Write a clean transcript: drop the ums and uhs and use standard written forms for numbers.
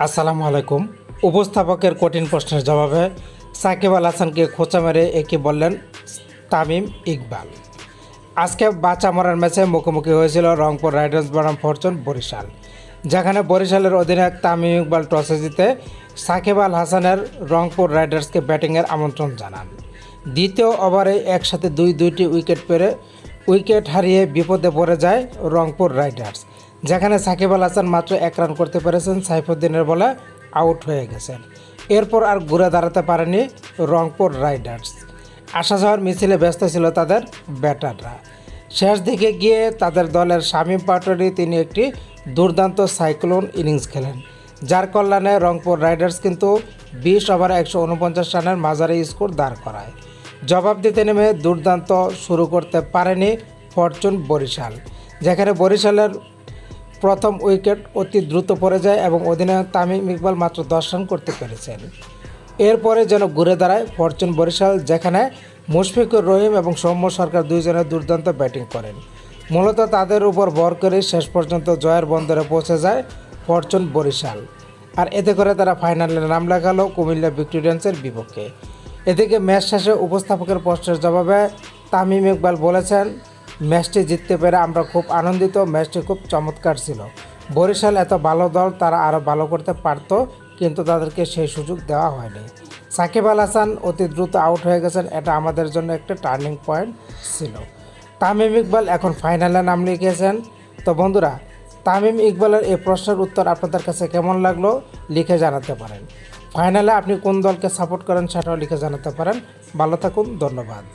আসসালামু আলাইকুম। উপস্থাপকের কঠিন প্রশ্নের জবাবে সাকিব আল হাসানকে খোঁচা মেরে একে বললেন তামিম ইকবাল। আজকে বাঁচা মরার ম্যাচে মুখোমুখি হয়েছিল রংপুর রাইডার্স বনাম ফরচুন বরিশাল, যেখানে বরিশালের অধিনায়ক তামিম ইকবাল টসে জিতে সাকিব আল হাসানের রংপুর রাইডার্সকে ব্যাটিংয়ের আমন্ত্রণ জানান। দ্বিতীয় ওভারে একসাথে দুইটি উইকেট হারিয়ে বিপদে পড়ে যায় রংপুর রাইডার্স, যেখানে সাকিব আল হাসান মাত্র 1 রান করতে পেরেছেন। সাইফুদ্দিনের বলে আউট হয়ে গেছেন। এরপর আর ঘুরে দাঁড়াতে পারেনি রংপুর রাইডার্স। আসা যাওয়ার মিছিলে ব্যস্ত ছিল তাদের ব্যাটাররা। শেষ দিকে গিয়ে তাদের দলের শামীম পাটোয়ারি তিনি একটি দুর্দান্ত সাইক্লোন ইনিংস খেলেন, যার কল্যাণে রংপুর রাইডার্স কিন্তু 20 ওভারে 149 রানের মাঝারি স্কোর দাঁড় করায়। জবাব দিতে নেমে দুর্দান্ত শুরু করতে পারেনি ফরচুন বরিশাল, যেখানে বরিশালের প্রথম উইকেট অতি দ্রুত পড়ে যায় এবং অধিনায়ক তামিম ইকবাল মাত্র 10 রান করতে পেরেছেন। এরপরে যেন ঘুরে দাঁড়ায় ফরচুন বরিশাল, যেখানে মুশফিকুর রহিম এবং সৌম্য সরকার দুইজনে দুর্দান্ত ব্যাটিং করেন। মূলত তাদের উপর ভর করে শেষ পর্যন্ত জয়ের বন্দরে পৌঁছে যায় ফরচুন বরিশাল, আর এতে করে তারা ফাইনালে নাম লেখালো কুমিল্লা ভিক্টোরিয়ান্সের বিপক্ষে। এদিকে ম্যাচ শেষে উপস্থাপকের প্রশ্নের জবাবে তামিম ইকবাল বলেছেন, ম্যাচটি জিততে পেরে আমরা খুব আনন্দিত। ম্যাচটি খুব চমৎকার ছিল। বরিশাল এত ভালো দল, তারা আরও ভালো করতে পারত, কিন্তু তাদেরকে সেই সুযোগ দেওয়া হয়নি। সাকিব আল হাসান অতি দ্রুত আউট হয়ে গেছেন, এটা আমাদের জন্য একটা টার্নিং পয়েন্ট ছিল। তামিম ইকবাল এখন ফাইনালে নাম লিখিয়েছেন। তো বন্ধুরা, তামিম ইকবালের এই প্রশ্নের উত্তর আপনাদের কাছে কেমন লাগলো লিখে জানাতে পারেন। ফাইনালে আপনি কোন দলকে সাপোর্ট করেন সেটাও লিখে জানাতে পারেন। ভালো থাকুন, ধন্যবাদ।